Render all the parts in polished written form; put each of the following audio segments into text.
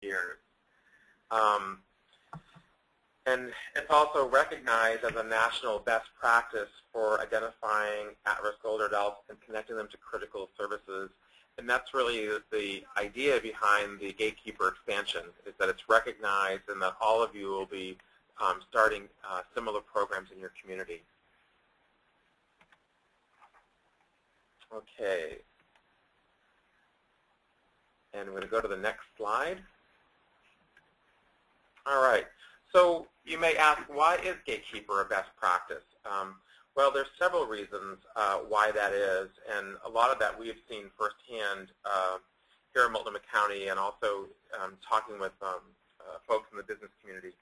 years. And it's also recognized as a national best practice for identifying at-risk older adults and connecting them to critical services. And that's really the idea behind the Gatekeeper expansion, is that it's recognized and that all of you will be starting similar programs in your community. Okay. And we're going to go to the next slide. All right. So you may ask, why is Gatekeeper a best practice? Well, there's several reasons why that is, and a lot of that we have seen firsthand here in Multnomah County, and also talking with folks in the business community.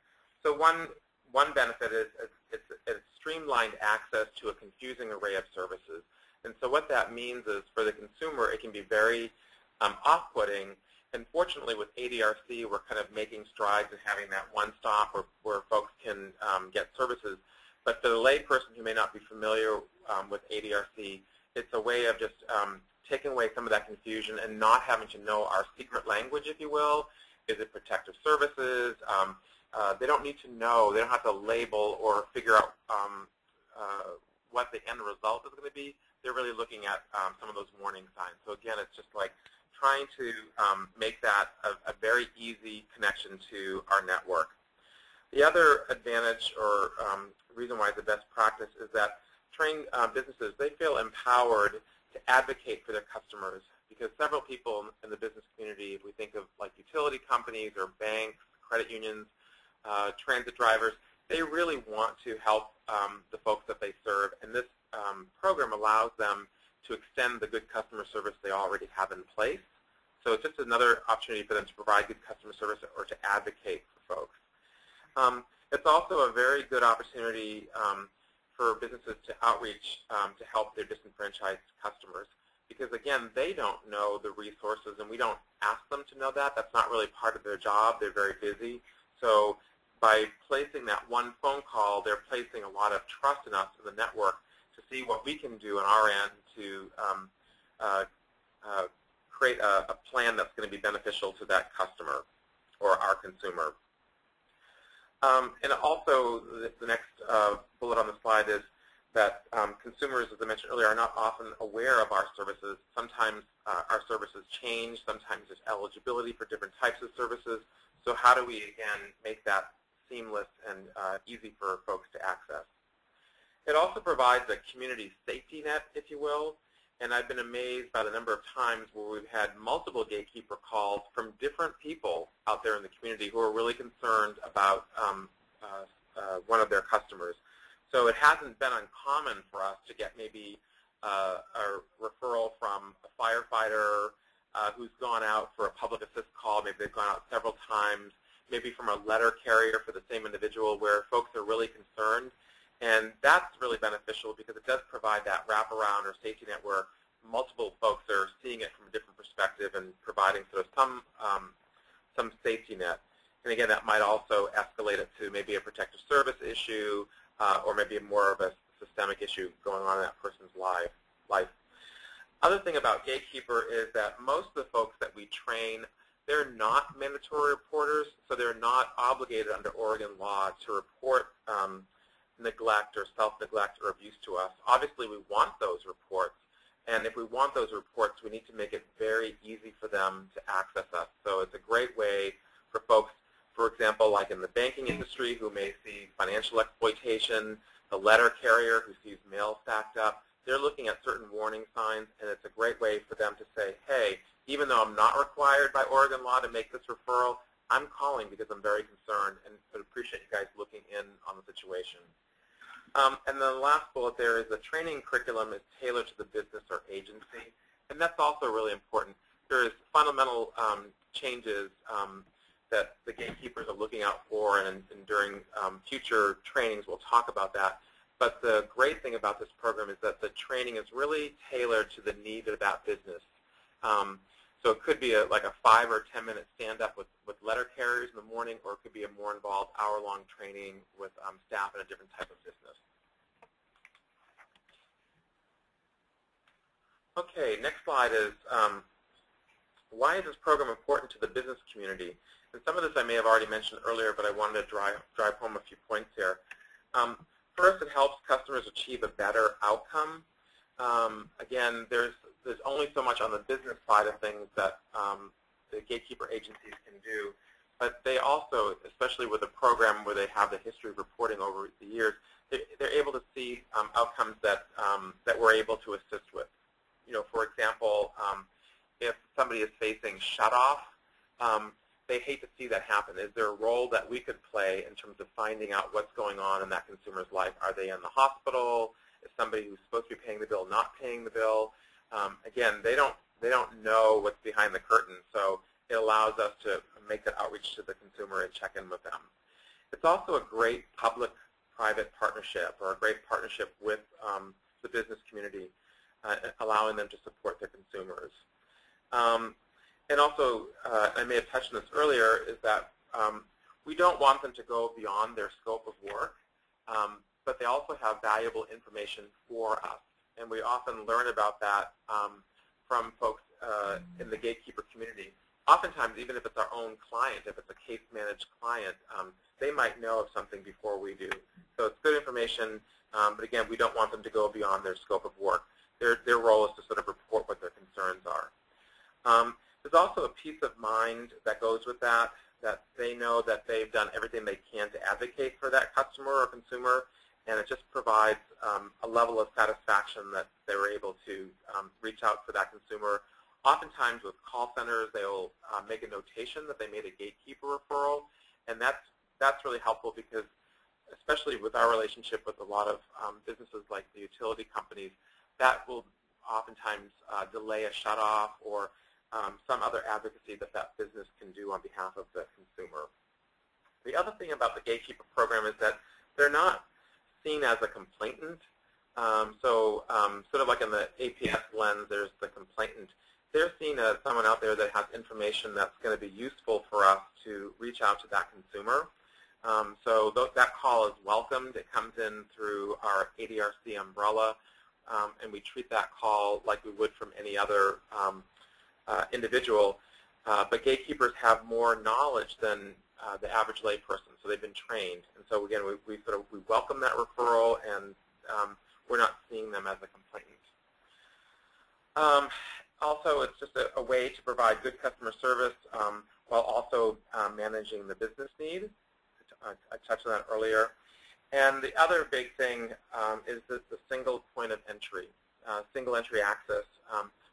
So one benefit is it's streamlined access to a confusing array of services. And so what that means is, for the consumer, it can be very off-putting. And fortunately, with ADRC, we're kind of making strides in having that one stop where folks can get services. But for the layperson who may not be familiar with ADRC, it's a way of just taking away some of that confusion and not having to know our secret language, if you will. Is it protective services? They don't need to know. They don't have to label or figure out what the end result is going to be. They're really looking at some of those warning signs. So again, it's just like trying to make that a very easy connection to our network. The other advantage or reason why it's the best practice is that trained businesses, they feel empowered to advocate for their customers, because several people in the business community, if we think of like utility companies or banks, credit unions, transit drivers, they really want to help the folks that they serve, and this program allows them to extend the good customer service they already have in place. So it's just another opportunity for them to provide good customer service or to advocate for folks. It's also a very good opportunity for businesses to outreach to help their disenfranchised customers, because again, they don't know the resources, and we don't ask them to know that. That's not really part of their job. They're very busy. So by placing that one phone call, they're placing a lot of trust in us in the network to see what we can do on our end to create a plan that's going to be beneficial to that customer or our consumer. And also, the next bullet on the slide is that consumers, as I mentioned earlier, are not often aware of our services. Sometimes our services change. Sometimes there's eligibility for different types of services. So how do we, again, make that seamless and easy for folks to access? It also provides a community safety net, if you will. And I've been amazed by the number of times where we've had multiple Gatekeeper calls from different people out there in the community who are really concerned about one of their customers. So it hasn't been uncommon for us to get maybe a referral from a firefighter who's gone out for a public assist call. Maybe they've gone out several times. Maybe from a letter carrier for the same individual, where folks are really concerned. And that's really beneficial because it does provide that wraparound or safety net where multiple folks are seeing it from a different perspective and providing sort of some safety net. And again, that might also escalate it to maybe a protective service issue or maybe more of a systemic issue going on in that person's life. Other thing about Gatekeeper is that most of the folks that we train, they're not mandatory reporters, so they're not obligated under Oregon law to report neglect or self-neglect or abuse to us. Obviously, we want those reports, and if we want those reports, we need to make it very easy for them to access us. So it's a great way for folks, for example, like in the banking industry, who may see financial exploitation, the letter carrier who sees mail stacked up. They're looking at certain warning signs, and it's a great way for them to say, hey, even though I'm not required by Oregon law to make this referral, I'm calling because I'm very concerned and would appreciate you guys looking in on the situation. And the last bullet there is the training curriculum is tailored to the business or agency, and that's also really important. There's fundamental changes that the Gatekeepers are looking out for, and during future trainings we'll talk about that. But the great thing about this program is that the training is really tailored to the need of that business. So it could be like a 5 or 10 minute stand-up with letter carriers in the morning, or it could be a more involved hour-long training with staff in a different type of business. Okay, next slide is why is this program important to the business community? And some of this I may have already mentioned earlier, but I wanted to drive home a few points here. First, it helps customers achieve a better outcome. Again, there's only so much on the business side of things that the gatekeeper agencies can do, but they also, especially with a program where they have the history of reporting over the years, they're able to see outcomes that we're able to assist with. For example, if somebody is facing shutoff, they hate to see that happen. Is there a role that we could play in terms of finding out what's going on in that consumer's life? Are they in the hospital? Is somebody who's supposed to be paying the bill not paying the bill? Again, they don't know what's behind the curtain, so it allows us to make that outreach to the consumer and check in with them. It's also a great public-private partnership, or a great partnership with the business community, allowing them to support their consumers. And also, I may have touched on this earlier, is that we don't want them to go beyond their scope of work, but they also have valuable information for us. And we often learn about that from folks in the gatekeeper community. Oftentimes, even if it's our own client, if it's a case-managed client, they might know of something before we do. So it's good information, but again, we don't want them to go beyond their scope of work. Their role is to sort of report what their concerns are. There's also a peace of mind that goes with that they know that they've done everything they can to advocate for that customer or consumer, and it just provides a level of satisfaction that they were able to reach out for that consumer. Oftentimes with call centers, they'll make a notation that they made a gatekeeper referral, and that's really helpful because, especially with our relationship with a lot of businesses like the utility companies, that will oftentimes delay a shutoff or some other advocacy that business can do on behalf of the consumer. The other thing about the Gatekeeper program is that they're not seen as a complainant. Sort of like in the APS lens, there's the complainant. They're seen as someone out there that has information that's going to be useful for us to reach out to that consumer. So that call is welcomed. It comes in through our ADRC umbrella, and we treat that call like we would from any other individual. But gatekeepers have more knowledge than the average layperson, so they've been trained. And so again, we welcome that referral, and we're not seeing them as a complainant. Also, it's just a way to provide good customer service while also managing the business need. I touched on that earlier. And the other big thing is the single point of entry, single entry access,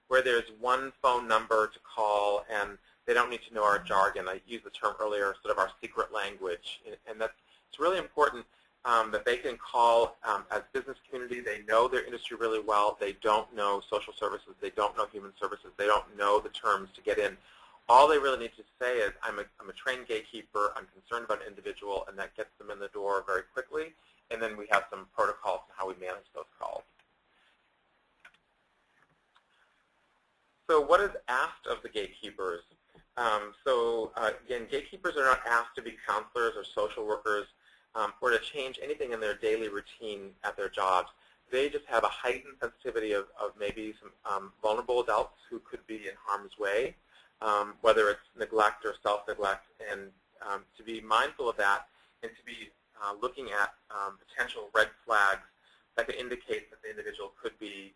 where there's one phone number to call, and they don't need to know our jargon. I used the term earlier, sort of our secret language. And it's really important that they can call as business community. They know their industry really well. They don't know social services. They don't know human services. They don't know the terms to get in. All they really need to say is, I'm a trained gatekeeper. I'm concerned about an individual, and that gets them in the door very quickly. And then we have some protocols on how we manage those calls. So what is asked of the gatekeepers? Again, gatekeepers are not asked to be counselors or social workers or to change anything in their daily routine at their jobs. They just have a heightened sensitivity of maybe some vulnerable adults who could be in harm's way, whether it's neglect or self-neglect, and to be mindful of that and to be looking at potential red flags that could indicate that the individual could be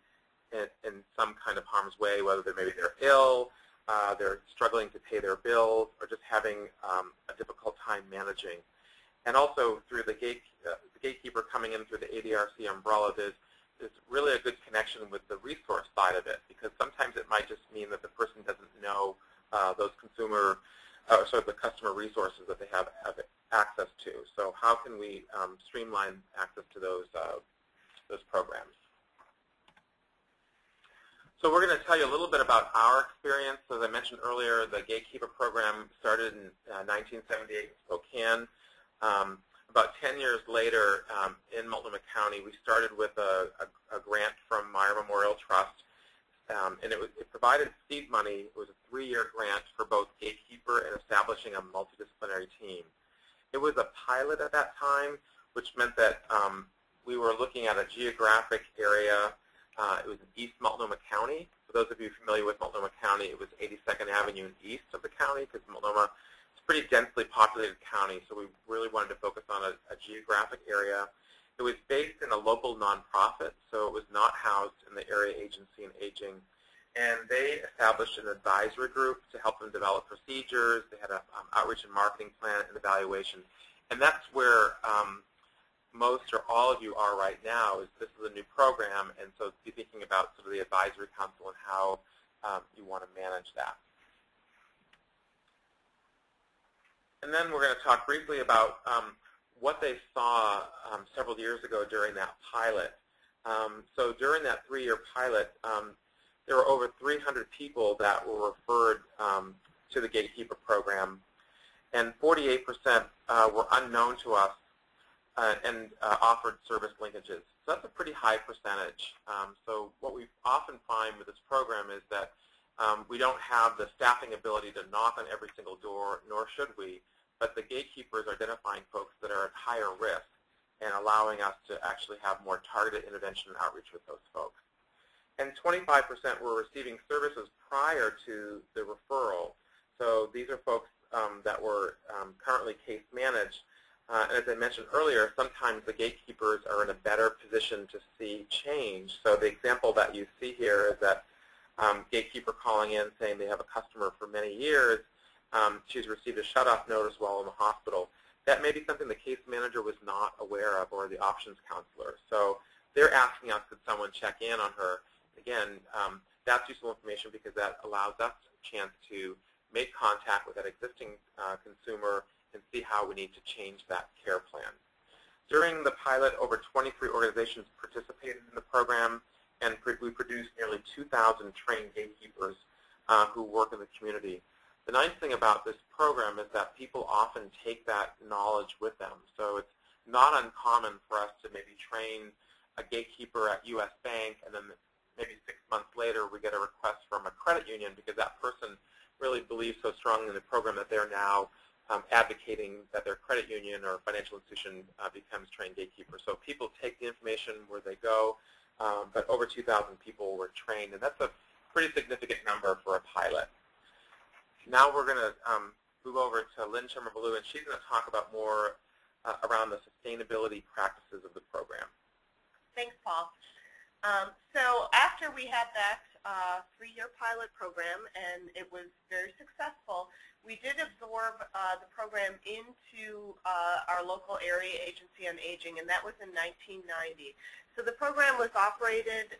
in some kind of harm's way, whether maybe they're ill, they're struggling to pay their bills, or just having a difficult time managing. And also through the gatekeeper coming in through the ADRC umbrella, there's really a good connection with the resource side of it, because sometimes it might just mean that the person doesn't know those the customer resources that they have access to. So how can we streamline access to those programs? So we're going to tell you a little bit about our experience. As I mentioned earlier, the Gatekeeper program started in 1978 in Spokane. About 10 years later, in Multnomah County, we started with a grant from Meyer Memorial Trust, and it provided seed money. It was a 3-year grant for both Gatekeeper and establishing a multidisciplinary team. It was a pilot at that time, which meant that we were looking at a geographic area. It was in East Multnomah County, so For those of you familiar with Multnomah County, it was 82nd Avenue and east of the county, because Multnomah is a pretty densely populated county, so we really wanted to focus on a geographic area. It was based in a local nonprofit, so it was not housed in the Area Agency on Aging. And they established an advisory group to help them develop procedures. They had an outreach and marketing plan and evaluation. And that's where most or all of you are right now. Is this is a new program, and so be thinking about sort of the advisory council and how you want to manage that. And then we're going to talk briefly about what they saw several years ago during that pilot. So during that 3-year pilot, there were over 300 people that were referred to the Gatekeeper program, and 48% were unknown to us and offered service linkages. So that's a pretty high percentage. So what we often find with this program is that we don't have the staffing ability to knock on every single door, nor should we, but the gatekeepers are identifying folks that are at higher risk and allowing us to actually have more targeted intervention and outreach with those folks. And 25% were receiving services prior to the referral. So these are folks that were currently case managed. And as I mentioned earlier, sometimes the gatekeepers are in a better position to see change. So the example that you see here is that gatekeeper calling in saying they have a customer for many years. She's received a shut-off notice while in the hospital. That may be something the case manager was not aware of, or the options counselor. So they're asking us, could someone check in on her? Again, that's useful information because that allows us a chance to make contact with that existing consumer and see how we need to change that care plan. During the pilot, over 23 organizations participated in the program, and we produced nearly 2,000 trained gatekeepers who work in the community. The nice thing about this program is that people often take that knowledge with them. So it's not uncommon for us to maybe train a gatekeeper at U.S. Bank, and then maybe 6 months later we get a request from a credit union because that person really believes so strongly in the program that they're now advocating that their credit union or financial institution becomes trained gatekeeper. So people take the information where they go, but over 2,000 people were trained, and that's a pretty significant number for a pilot. Now we're going to move over to Lynn Chimmer-Ballou, and she's going to talk about more around the sustainability practices of the program. Thanks, Paul. So after we had that 3-year pilot program, and it was very successful, we did absorb the program into our local area agency on aging, and that was in 1990. So the program was operated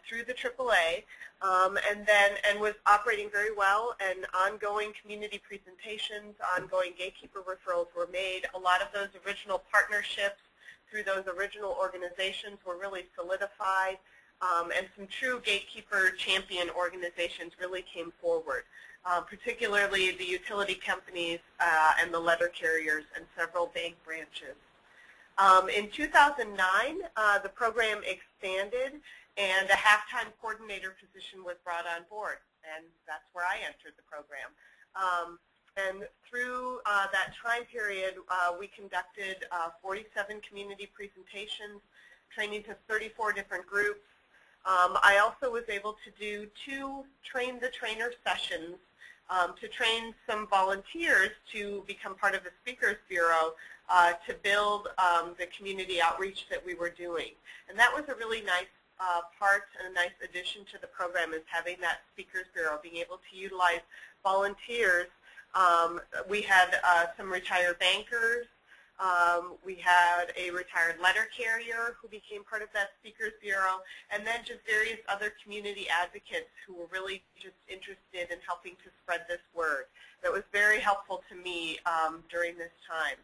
through the AAA, and was operating very well, and ongoing community presentations, ongoing gatekeeper referrals were made. A lot of those original partnerships through those original organizations were really solidified, and some true gatekeeper champion organizations really came forward, particularly the utility companies and the letter carriers and several bank branches. In 2009, the program expanded, and a half-time coordinator position was brought on board, and that's where I entered the program. And through that time period, we conducted 47 community presentations, training to 34 different groups. I also was able to do 2 train-the-trainer sessions to train some volunteers to become part of the Speakers Bureau to build the community outreach that we were doing. And that was a really nice part and a nice addition to the program, is having that Speakers Bureau, being able to utilize volunteers. We had some retired bankers. We had a retired letter carrier who became part of that Speakers Bureau, and then just various other community advocates who were really just interested in helping to spread this word. That was very helpful to me during this time.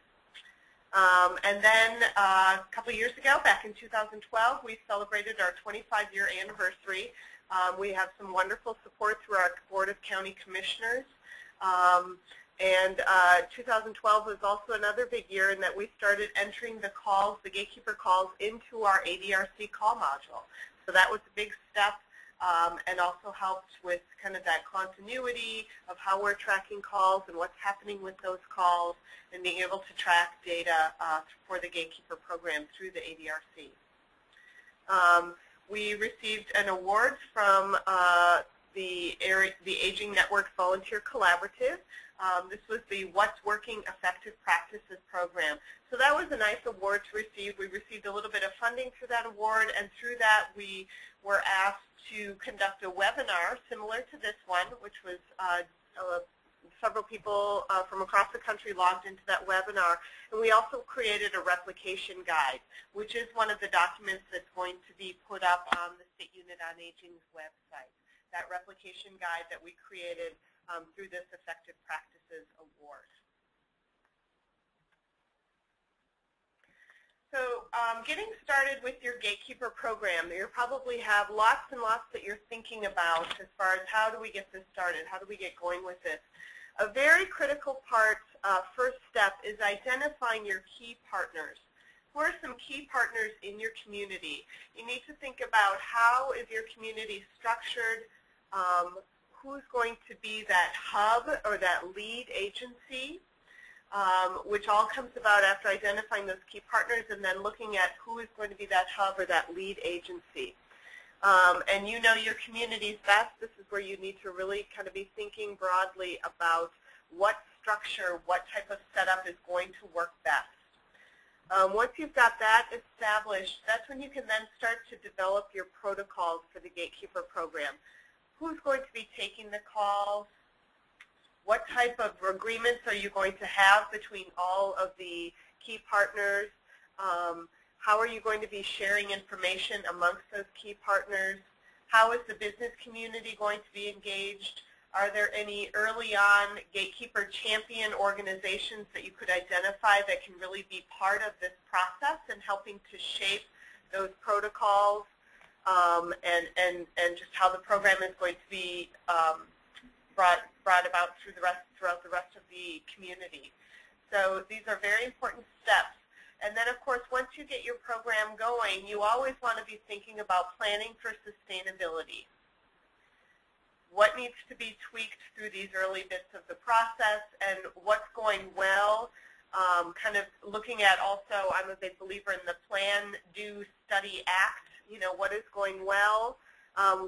And then a couple of years ago, back in 2012, we celebrated our 25-year anniversary. We have some wonderful support through our Board of County Commissioners. And 2012 was also another big year in that we started entering the calls, the gatekeeper calls, into our ADRC call module. So that was a big step, and also helped with kind of that continuity of how we're tracking calls and what's happening with those calls, and being able to track data for the gatekeeper program through the ADRC. we received an award from the Aging Network Volunteer Collaborative. This was the What's Working Effective Practices program. So that was a nice award to receive. We received a little bit of funding for that award, and through that we were asked to conduct a webinar similar to this one, which was several people from across the country logged into that webinar. And we also created a replication guide, which is one of the documents that's going to be put up on the State Unit on Aging's website. That replication guide that we created through this Effective Practices Award. So getting started with your Gatekeeper program, you probably have lots and lots that you're thinking about as far as how do we get this started, how do we get going with this. A very critical part, first step, is identifying your key partners. Who are some key partners in your community? You need to think about how is your community structured, who's going to be that hub or that lead agency, which all comes about after identifying those key partners and then looking at who is going to be that hub or that lead agency. And you know your communities best. This is where you need to really kind of be thinking broadly about what structure, what type of setup is going to work best. Once you've got that established, that's when you can then start to develop your protocols for the Gatekeeper program. Who's going to be taking the calls? What type of agreements are you going to have between all of the key partners? How are you going to be sharing information amongst those key partners? How is the business community going to be engaged? Are there any early on Gatekeeper champion organizations that you could identify that can really be part of this process and helping to shape those protocols and just how the program is going to be brought about throughout the rest of the community? So these are very important steps. And then, of course, once you get your program going, you always want to be thinking about planning for sustainability. What needs to be tweaked through these early bits of the process and what's going well, kind of looking at also, I'm a big believer in the plan, do, study, act. You know, what is going well,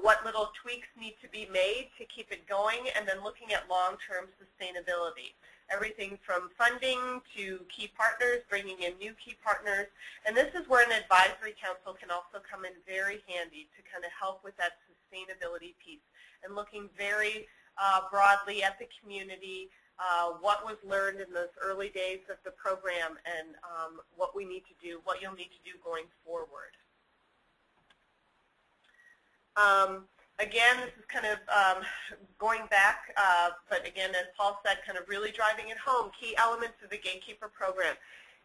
what little tweaks need to be made to keep it going, and then looking at long-term sustainability. Everything from funding to key partners, bringing in new key partners. And this is where an advisory council can also come in very handy to kind of help with that sustainability piece and looking very broadly at the community, what was learned in those early days of the program, and what we need to do, what you'll need to do going forward. Again, this is kind of going back, but again, as Paul said, kind of really driving it home, key elements of the Gatekeeper program.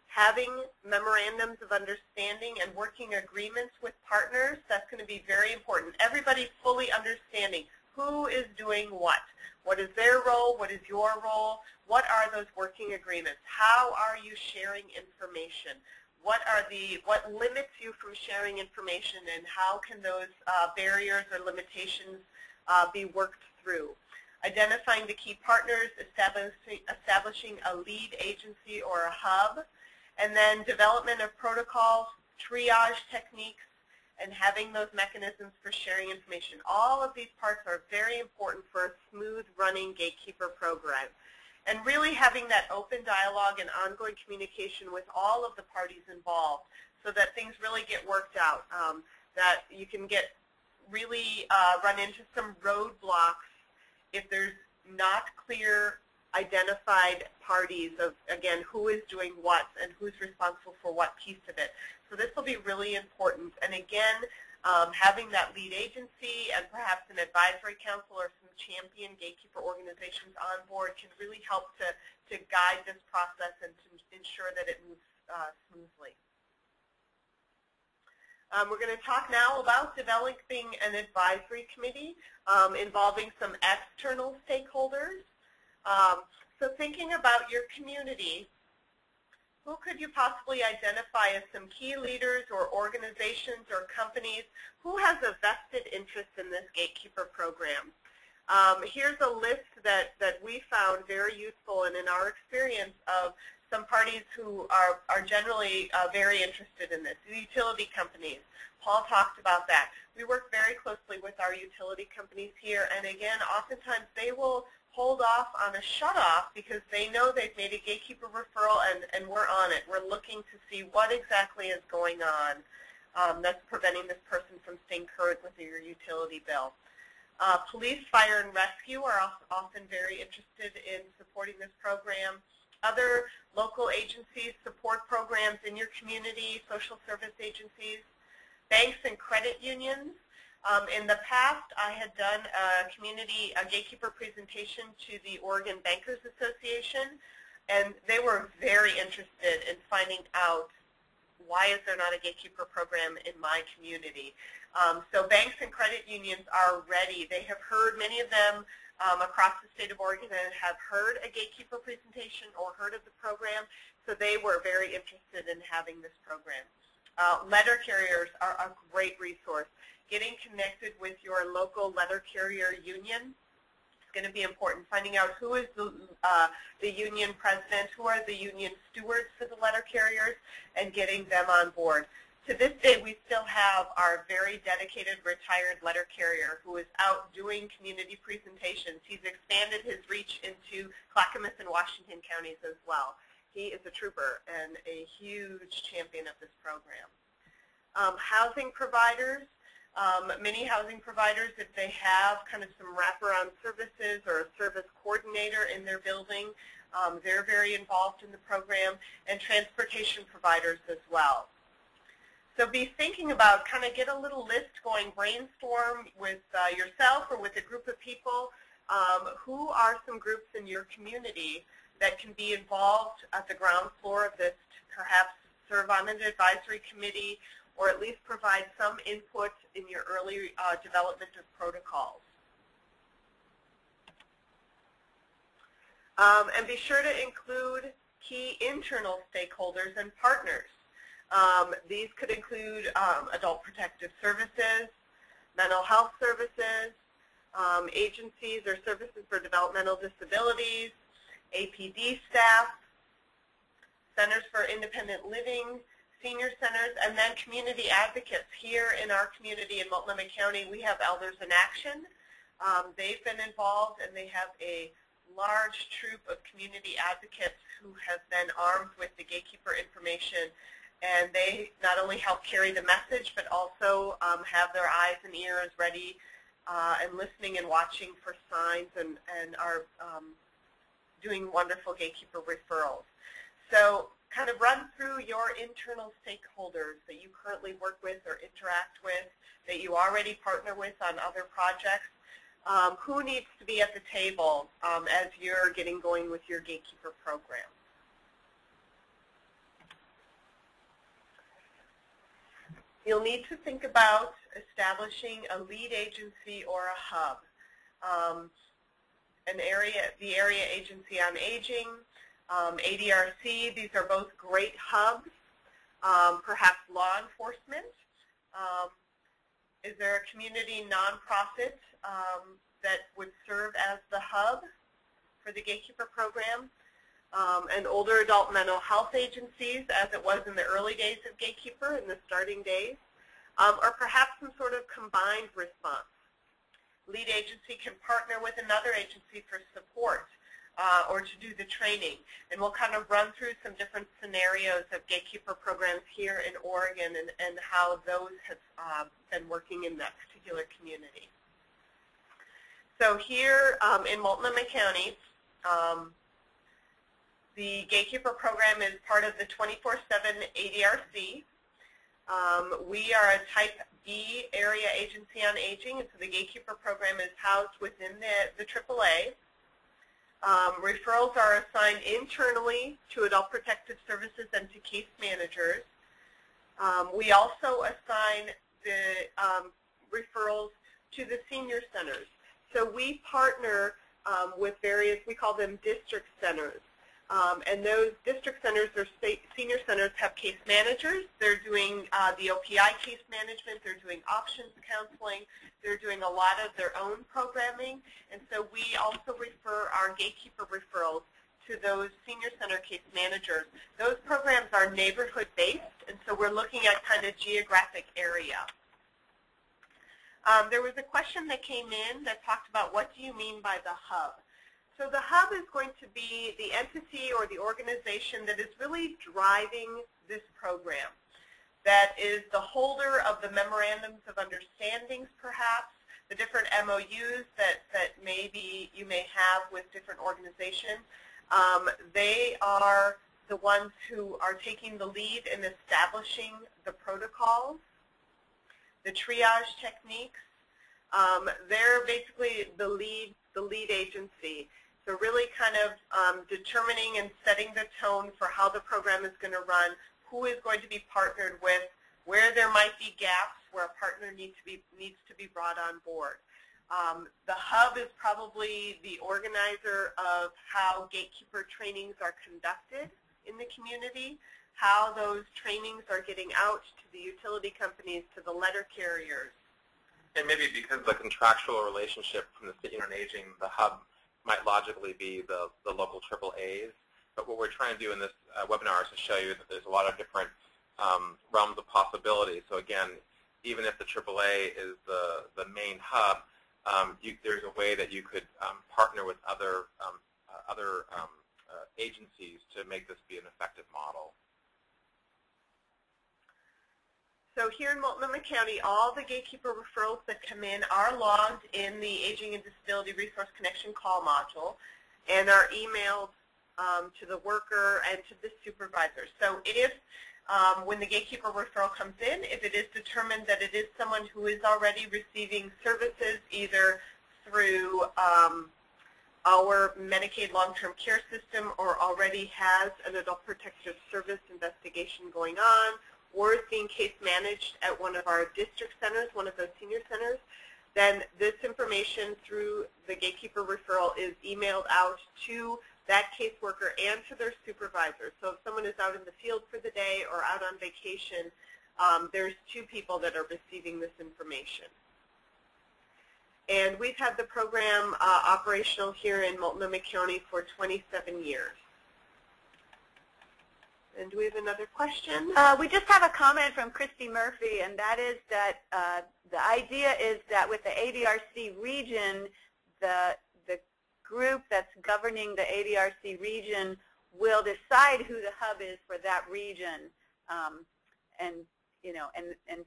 Having memorandums of understanding and working agreements with partners, that's going to be very important. Everybody fully understanding who is doing what. What is their role? What is your role? What are those working agreements? How are you sharing information? What limits you from sharing information, and how can those barriers or limitations be worked through? Identifying the key partners, establishing a lead agency or a hub, and then development of protocols, triage techniques, and having those mechanisms for sharing information. All of these parts are very important for a smooth running Gatekeeper program. And really having that open dialogue and ongoing communication with all of the parties involved so that things really get worked out, that you can get really run into some roadblocks if there's not clear identified parties of, again, who is doing what and who's responsible for what piece of it. So this will be really important. And again, having that lead agency and perhaps an advisory council or some champion Gatekeeper organizations on board can really help to guide this process and to ensure that it moves smoothly. We're going to talk now about developing an advisory committee involving some external stakeholders. So thinking about your community, who could you possibly identify as some key leaders or organizations or companies who has a vested interest in this Gatekeeper program? Here's a list that we found very useful and in our experience of some parties who are generally very interested in this. The utility companies. Paul talked about that. We work very closely with our utility companies here, and again, oftentimes they will hold off on a shut-off because they know they've made a gatekeeper referral and we're on it. We're looking to see what exactly is going on that's preventing this person from staying current with your utility bill. Police, fire, and rescue are often very interested in supporting this program. Other local agencies support programs in your community, social service agencies, banks and credit unions. In the past, I had done a gatekeeper presentation to the Oregon Bankers Association, and they were very interested in finding out why is there not a gatekeeper program in my community. So banks and credit unions are ready. They have heard, many of them across the state of Oregon have heard a gatekeeper presentation or heard of the program, so they were very interested in having this program. Letter carriers are a great resource. Getting connected with your local letter carrier union is going to be important. Finding out who is the union president, who are the union stewards for the letter carriers, and getting them on board. To this day, we still have our very dedicated retired letter carrier who is out doing community presentations. He's expanded his reach into Clackamas and Washington counties as well. He is a trooper and a huge champion of this program. Housing providers, many housing providers, if they have kind of some wraparound services or a service coordinator in their building, they're very involved in the program, and transportation providers as well. So be thinking about, kind of get a little list going, brainstorm with yourself or with a group of people. Who are some groups in your community that can be involved at the ground floor of this to perhaps serve on an advisory committee or at least provide some input in your early development of protocols. And be sure to include key internal stakeholders and partners. These could include adult protective services, mental health services, agencies or services for developmental disabilities, APD staff, centers for independent living, senior centers, and then community advocates. Here in our community in Multnomah County, we have Elders in Action. They've been involved, and they have a large troop of community advocates who have been armed with the gatekeeper information, and they not only help carry the message, but also have their eyes and ears ready and listening and watching for signs, and are doing wonderful gatekeeper referrals. So kind of run through your internal stakeholders that you currently work with or interact with, that you already partner with on other projects. Who needs to be at the table as you're getting going with your gatekeeper program? You'll need to think about establishing a lead agency or a hub. The Area Agency on Aging, ADRC, these are both great hubs. Perhaps law enforcement. Is there a community nonprofit that would serve as the hub for the Gatekeeper program? And older adult mental health agencies, as it was in the early days of Gatekeeper, in the starting days, or perhaps some sort of combined response. Lead agency can partner with another agency for support or to do the training. And we'll kind of run through some different scenarios of Gatekeeper programs here in Oregon and have those have been working in that particular community. So here in Multnomah County, the Gatekeeper program is part of the 24/7 ADRC. We are a Type B Area Agency on Aging, and so the Gatekeeper program is housed within the AAA. Referrals are assigned internally to Adult Protective Services and to case managers. We also assign the referrals to the senior centers. So we partner with various, we call them district centers. And those district centers or state senior centers have case managers. They're doing the OPI case management. They're doing options counseling. They're doing a lot of their own programming. And so we also refer our Gatekeeper referrals to those senior center case managers. Those programs are neighborhood-based, and so we're looking at kind of geographic area. There was a question that came in that talked about what do you mean by the hub? So the hub is going to be the entity or the organization that is really driving this program, that is the holder of the memorandums of understandings, perhaps, the different MOUs that maybe you may have with different organizations. They are the ones who are taking the lead in establishing the protocols, the triage techniques. They're basically the lead agency. So really kind of determining and setting the tone for how the program is going to run, who is going to be partnered with, where there might be gaps where a partner needs to be brought on board. The hub is probably the organizer of how Gatekeeper trainings are conducted in the community, how those trainings are getting out to the utility companies, to the letter carriers. And maybe because of the contractual relationship from the City on Aging, the hub might logically be the local AAAs. But what we're trying to do in this webinar is to show you that there's a lot of different realms of possibility. So again, even if the AAA is the main hub, there's a way that you could partner with other agencies to make this be an effective model. So here in Multnomah County, all the Gatekeeper referrals that come in are logged in the Aging and Disability Resource Connection call module and are emailed to the worker and to the supervisor. So if when the Gatekeeper referral comes in, if it is determined that it is someone who is already receiving services either through our Medicaid long-term care system or already has an adult protective service investigation going on, or is being case managed at one of our district centers, one of those senior centers, then this information through the Gatekeeper referral is emailed out to that caseworker and to their supervisor. So if someone is out in the field for the day or out on vacation, there's two people that are receiving this information. And we've had the program operational here in Multnomah County for 27 years. And do we have another question? We just have a comment from Christy Murphy, and that is that the idea is that with the ADRC region, the group that's governing the ADRC region will decide who the hub is for that region, and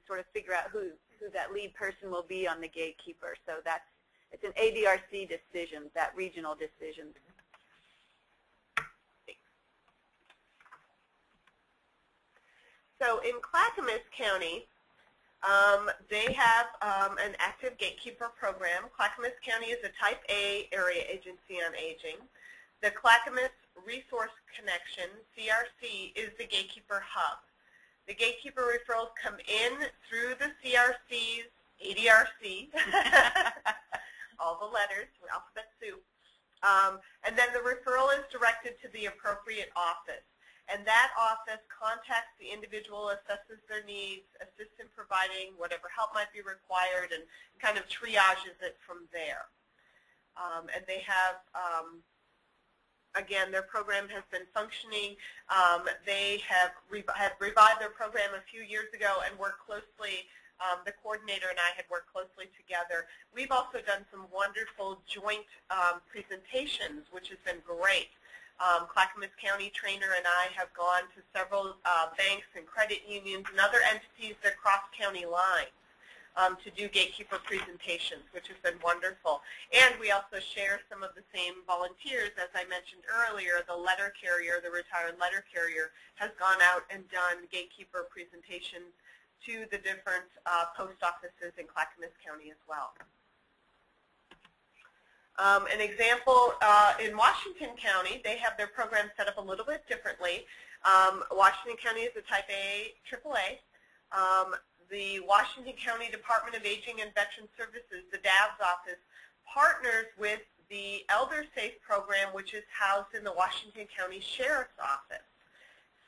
sort of figure out who that lead person will be on the Gatekeeper. So it's an ADRC decision, that regional decision. So in Clackamas County, they have an active Gatekeeper program. Clackamas County is a Type A area agency on aging. The Clackamas Resource Connection, CRC, is the Gatekeeper hub. The Gatekeeper referrals come in through the CRC's ADRC, all the letters, alphabet soup, and then the referral is directed to the appropriate office. And that office contacts the individual, assesses their needs, assists in providing whatever help might be required, and kind of triages it from there. And they have, again, their program has been functioning. They have revived their program a few years ago and worked closely. The coordinator and I had worked closely together. We've also done some wonderful joint presentations, which has been great. Clackamas County trainer and I have gone to several banks and credit unions and other entities that cross county lines to do Gatekeeper presentations, which has been wonderful. And we also share some of the same volunteers. As I mentioned earlier, the letter carrier, the retired letter carrier, has gone out and done Gatekeeper presentations to the different post offices in Clackamas County as well. An example, in Washington County, they have their program set up a little bit differently. Washington County is a Type A AAA. The Washington County Department of Aging and Veteran Services, the DAVS office, partners with the Elder Safe program, which is housed in the Washington County Sheriff's Office.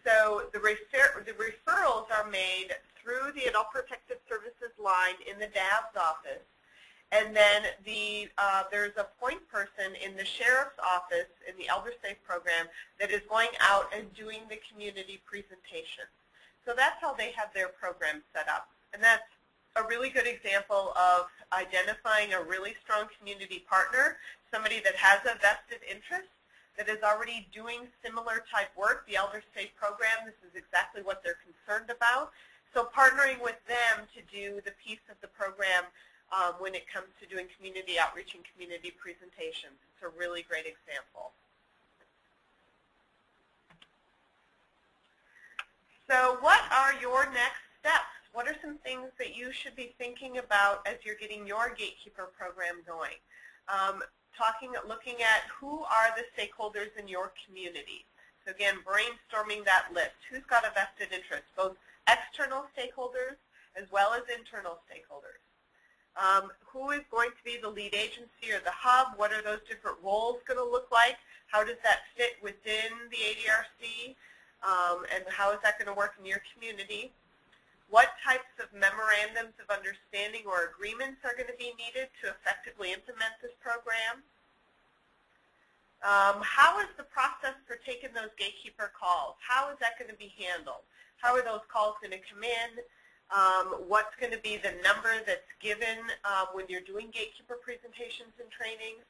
So the referrals are made through the Adult Protective Services line in the DAV's office, and then there's a point person in the Sheriff's Office in the Elder Safe program that is going out and doing the community presentations. So that's how they have their program set up, and that's a really good example of identifying a really strong community partner, somebody that has a vested interest, that is already doing similar type work. The Elder Safe program, this is exactly what they're concerned about. So partnering with them to do the piece of the program when it comes to doing community outreach and community presentations. It's a really great example. So what are your next steps? What are some things that you should be thinking about as you're getting your Gatekeeper program going? Looking at who are the stakeholders in your community. So again, brainstorming that list. Who's got a vested interest, both external stakeholders as well as internal stakeholders? Who is going to be the lead agency or the hub? What are those different roles going to look like? How does that fit within the ADRC? And how is that going to work in your community? What types of memorandums of understanding or agreements are going to be needed to effectively implement this program? How is the process for taking those Gatekeeper calls? How is that going to be handled? How are those calls going to come in? What's going to be the number that's given when you're doing Gatekeeper presentations and trainings?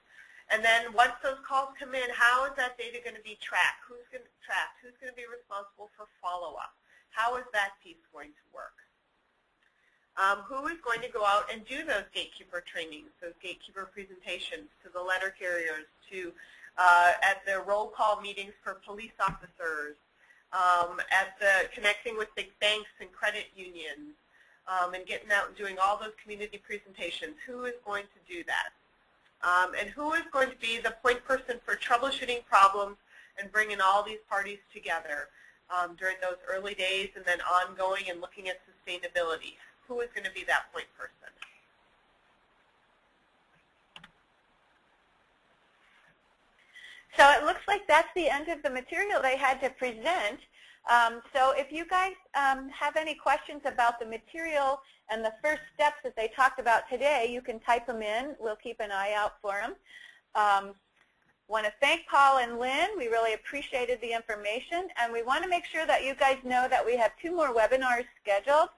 And then once those calls come in, how is that data going to be tracked? Who's going to track? Who's going to be responsible for follow-up? How is that piece going to work? Who is going to go out and do those Gatekeeper trainings, those Gatekeeper presentations to the letter carriers, to at the roll call meetings for police officers, at the connecting with big banks and credit unions, and getting out and doing all those community presentations? Who is going to do that? And who is going to be the point person for troubleshooting problems and bringing all these parties together during those early days and then ongoing and looking at sustainability? Who is going to be that point person? So it looks like that's the end of the material they had to present. So if you guys have any questions about the material and the first steps that they talked about today, you can type them in. We'll keep an eye out for them. Want to thank Paul and Lynn. We really appreciated the information, and we want to make sure that you guys know that we have 2 more webinars scheduled.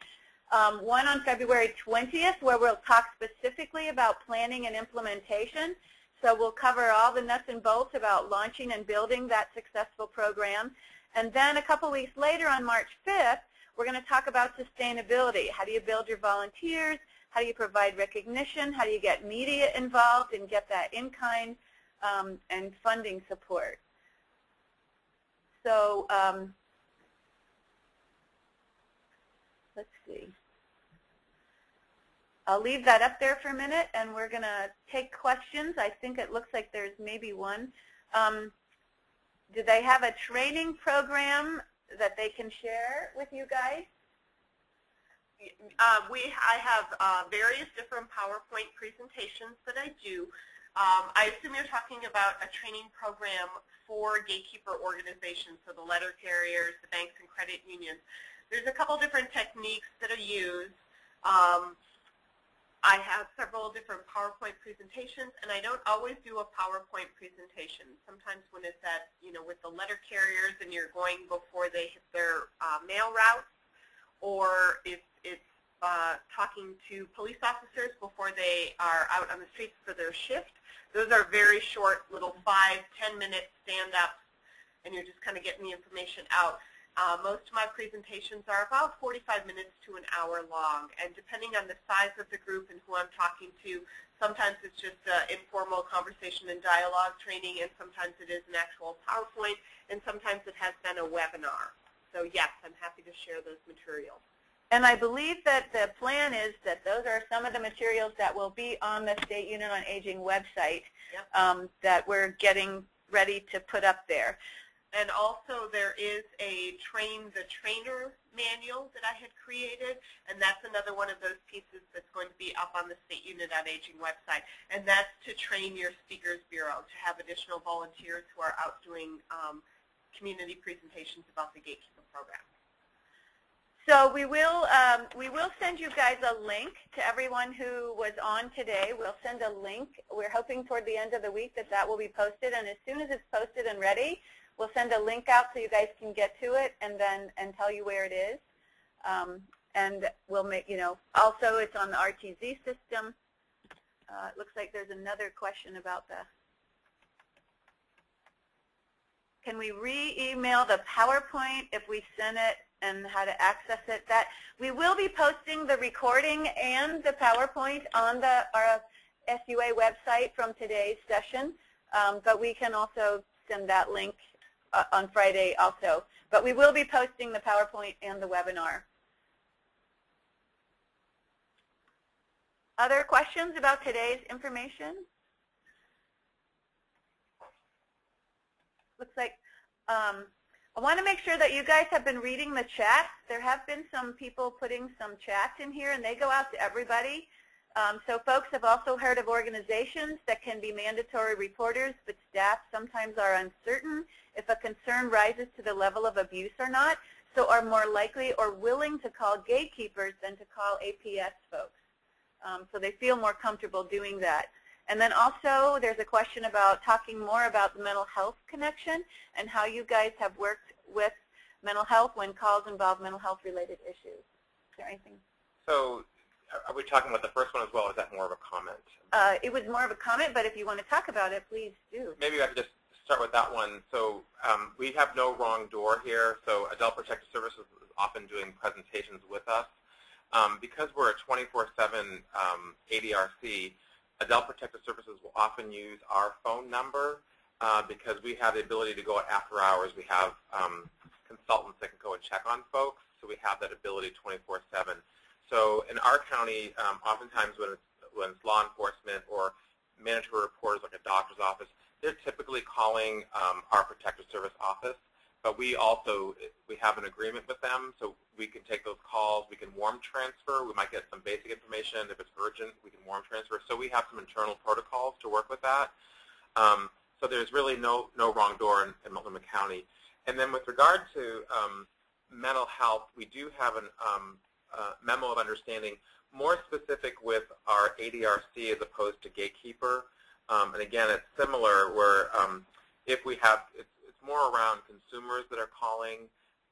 One on February 20th, where we'll talk specifically about planning and implementation. So we'll cover all the nuts and bolts about launching and building that successful program. And then a couple weeks later on March 5th, we're going to talk about sustainability. How do you build your volunteers? How do you provide recognition? How do you get media involved and get that in-kind and funding support? So let's see. I'll leave that up there for a minute, and we're going to take questions. I think it looks like there's maybe one. Do they have a training program that they can share with you guys? I have various different PowerPoint presentations that I do. I assume you're talking about a training program for Gatekeeper organizations, so the letter carriers, the banks and credit unions. There's a couple different techniques that are used. I have several different PowerPoint presentations, and I don't always do a PowerPoint presentation. Sometimes when it's at, with the letter carriers and you're going before they hit their mail routes, or if it's talking to police officers before they are out on the streets for their shift, those are very short little 5-10 minute stand-ups, and you're just kind of getting the information out. Most of my presentations are about 45 minutes to an hour long, and depending on the size of the group and who I'm talking to, sometimes it's just an informal conversation and dialogue training, and sometimes it is an actual PowerPoint, and sometimes it has been a webinar. So yes, I'm happy to share those materials. And I believe that the plan is that those are some of the materials that will be on the State Unit on Aging website. Yep. That we're getting ready to put up there. And also there is a Train the Trainer manual that I had created, and that's another one of those pieces that's going to be up on the State Unit on Aging website. And that's to train your Speakers Bureau, to have additional volunteers who are out doing community presentations about the Gatekeeper program. So we will send you guys a link to everyone who was on today. We'll send a link. We're hoping toward the end of the week that will be posted, and as soon as it's posted and ready, we'll send a link out so you guys can get to it and tell you where it is. And we'll make, also it's on the RTZ system. It looks like there's another question about can we re-email the PowerPoint if we send it, and how to access it. That we will be posting the recording and the PowerPoint on our SUA website from today's session, but we can also send that link on Friday also. But we will be posting the PowerPoint and the webinar. Other questions about today's information? Looks like I want to make sure that you guys have been reading the chat. There have been some people putting some chats in here, and they go out to everybody. So folks have also heard of organizations that can be mandatory reporters, but staff sometimes are uncertain if a concern rises to the level of abuse or not, so are more likely or willing to call gatekeepers than to call APS folks. So they feel more comfortable doing that. And then also there's a question about talking more about the mental health connection and how you guys have worked with mental health when calls involve mental health related issues. Is there anything? So are we talking about the first one as well, or is that more of a comment? It was more of a comment, but if you want to talk about it, please do. Maybe I could just start with that one. So we have no wrong door here. So Adult Protective Services is often doing presentations with us. Because we're a 24/7 ADRC, Adult Protective Services will often use our phone number because we have the ability to go after hours. We have consultants that can go and check on folks, so we have that ability 24/7. So in our county, oftentimes when it's law enforcement or mandatory reporters like a doctor's office, they're typically calling our Protective Service office. But we have an agreement with them, so we can take those calls. We can warm transfer. We might get some basic information. If it's urgent, we can warm transfer. So we have some internal protocols to work with that. So there's really no wrong door in Multnomah County. And then with regard to mental health, we do have a memo of understanding more specific with our ADRC as opposed to Gatekeeper. And again, it's similar where if we have, it's more around consumers that are calling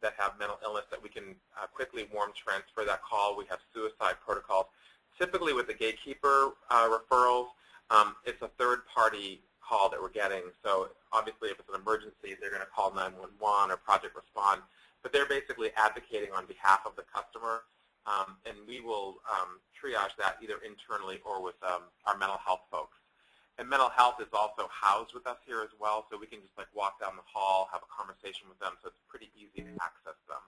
that have mental illness that we can quickly warm transfer that call. We have suicide protocols. Typically with the Gatekeeper referrals, it's a third-party call that we're getting. So obviously if it's an emergency, they're going to call 911 or Project Respond. But they're basically advocating on behalf of the customer, and we will triage that either internally or with our mental health folks. And mental health is also housed with us here as well, so we can just walk down the hall, have a conversation with them, so it's pretty easy to access them.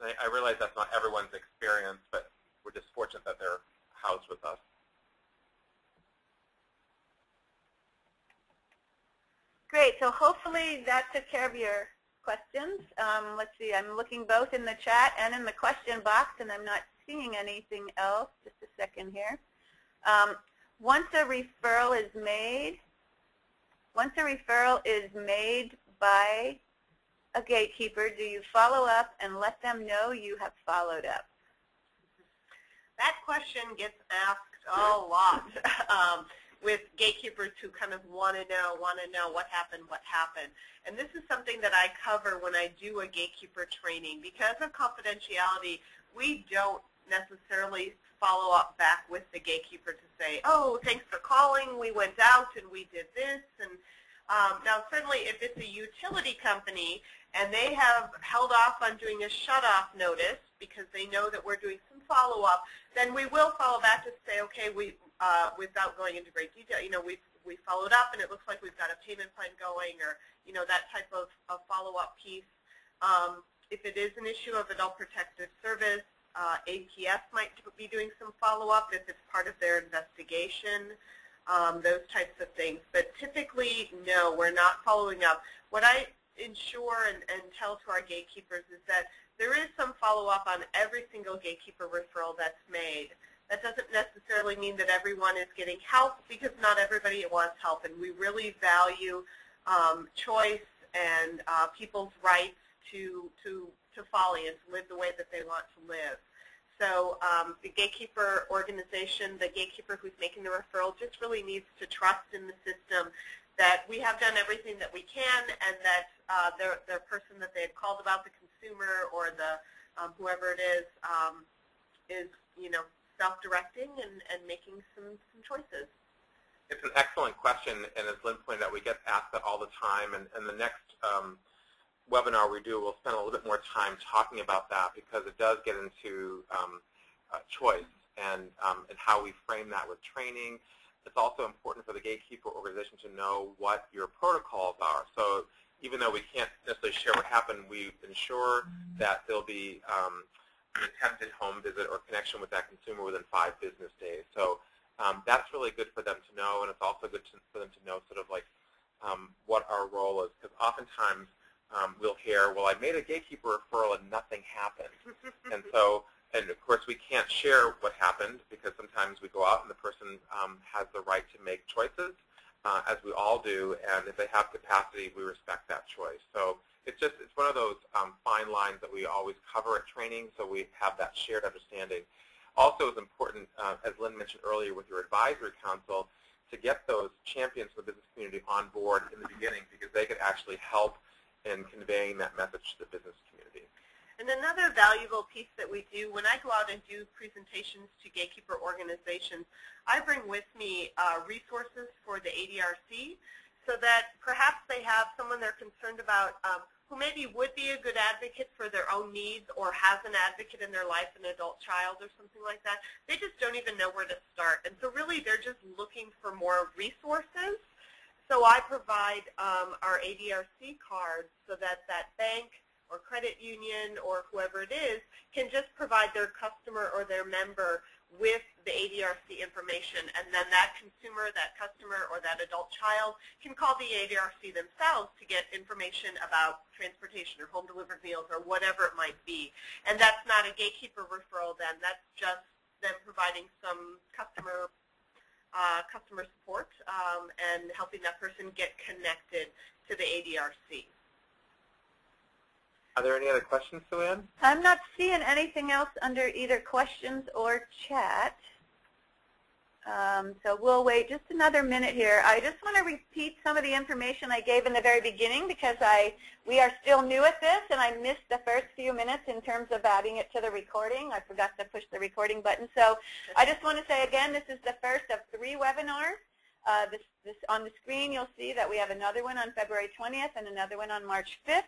I realize that's not everyone's experience, but we're just fortunate that they're housed with us. Great, so hopefully that took care of your questions. Let's see, I'm looking both in the chat and in the question box, and I'm not seeing anything else. Just a second here. Once a referral is made by a gatekeeper, do you follow up and let them know you have followed up? That question gets asked a lot with gatekeepers who kind of want to know what happened. And this is something that I cover when I do a gatekeeper training. Because of confidentiality, we don't necessarily follow up back with the gatekeeper to say, oh, thanks for calling, we went out and we did this. And now certainly if it's a utility company and they have held off on doing a shut-off notice because they know that we're doing some follow-up, then we will follow back to say, okay, without going into great detail, we followed up and it looks like we've got a payment plan going, or that type of follow-up piece. If it is an issue of Adult Protective Service, APS might be doing some follow-up if it's part of their investigation, those types of things. But typically, no, we're not following up. What I ensure and tell to our gatekeepers is that there is some follow-up on every single gatekeeper referral that's made. That doesn't necessarily mean that everyone is getting help, because not everybody wants help, and we really value choice and people's rights to folly and to live the way that they want to live. So the gatekeeper organization, the gatekeeper who's making the referral, just really needs to trust in the system that we have done everything that we can, and that the person that they've called about, the consumer or the whoever it is self-directing and making some choices. It's an excellent question, and as Lynn pointed out, we get asked that all the time, and the next webinar we do, we'll spend a little bit more time talking about that, because it does get into choice and how we frame that with training. It's also important for the gatekeeper organization to know what your protocols are. So even though we can't necessarily share what happened, we ensure that there'll be an attempted home visit or connection with that consumer within 5 business days. So that's really good for them to know, and it's also good for them to know sort of like what our role is, because oftentimes we'll hear, well, I made a gatekeeper referral and nothing happened. And so, and of course we can't share what happened, because sometimes we go out and the person has the right to make choices, as we all do, and if they have capacity, we respect that choice. So it's one of those fine lines that we always cover at training, so we have that shared understanding. Also, it's important, as Lynn mentioned earlier with your advisory council, to get those champions of the business community on board in the beginning, because they could actually help in conveying that message to the business community. And another valuable piece that we do, when I go out and do presentations to gatekeeper organizations, I bring with me resources for the ADRC, so that perhaps they have someone they're concerned about who maybe would be a good advocate for their own needs, or has an advocate in their life, an adult child or something like that. They just don't even know where to start. And so really they're just looking for more resources. So I provide our ADRC cards so that that bank or credit union or whoever it is can just provide their customer or their member with the ADRC information, and then that consumer, that customer, or that adult child can call the ADRC themselves to get information about transportation or home-delivered meals or whatever it might be. And that's not a gatekeeper referral then. That's just them providing some customer support and helping that person get connected to the ADRC. Are there any other questions, Sue-Ann? I'm not seeing anything else under either questions or chat. So we'll wait just another minute here. I just want to repeat some of the information I gave in the very beginning, because we are still new at this, and I missed the first few minutes in terms of adding it to the recording. I forgot to push the recording button. So I just want to say again, this is the first of 3 webinars. On the screen, you'll see that we have another one on February 20th and another one on March 5th.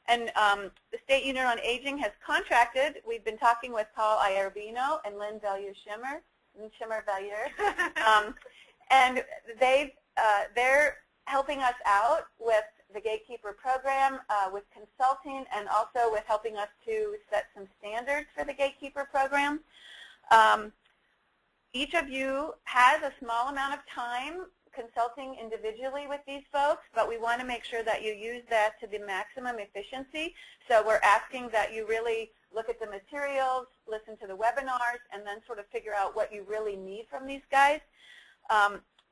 And the State Unit on Aging has contracted. We've been talking with Paul Iarbino and Lynn Valliere, and they're helping us out with the Gatekeeper program, with consulting, and also with helping us to set some standards for the Gatekeeper program. Each of you has a small amount of time consulting individually with these folks, but we want to make sure that you use that to the maximum efficiency. So we're asking that you really look at the materials, listen to the webinars, and then sort of figure out what you really need from these guys.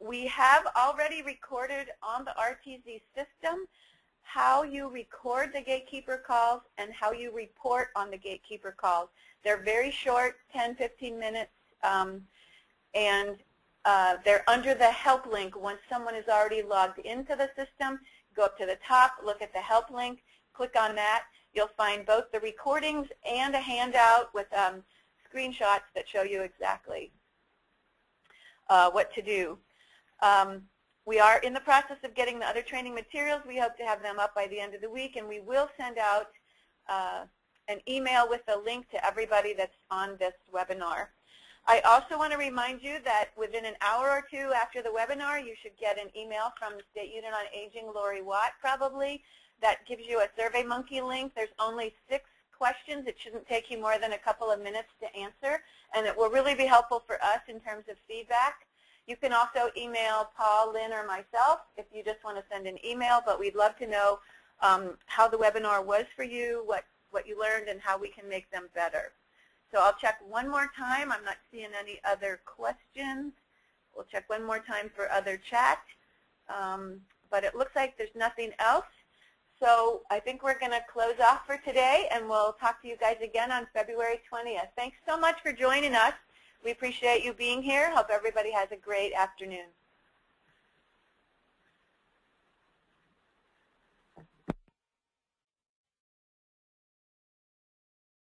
We have already recorded on the RTZ system how you record the Gatekeeper calls and how you report on the Gatekeeper calls. They're very short, 10, 15 minutes, and they're under the help link. Once someone is already logged into the system, go up to the top, look at the help link, click on that. You'll find both the recordings and a handout with screenshots that show you exactly what to do. We are in the process of getting the other training materials. We hope to have them up by the end of the week, and we will send out an email with a link to everybody that's on this webinar. I also want to remind you that within an hour or 2 after the webinar, you should get an email from the State Unit on Aging, Lori Watt probably, that gives you a SurveyMonkey link. There's only 6 questions. It shouldn't take you more than a couple of minutes to answer, and it will really be helpful for us in terms of feedback. You can also email Paul, Lynn, or myself if you just want to send an email, but we'd love to know how the webinar was for you, what you learned, and how we can make them better. So I'll check one more time. I'm not seeing any other questions. We'll check one more time for other chat. But it looks like there's nothing else. So I think we're going to close off for today, and we'll talk to you guys again on February 20th. Thanks so much for joining us. We appreciate you being here. Hope everybody has a great afternoon.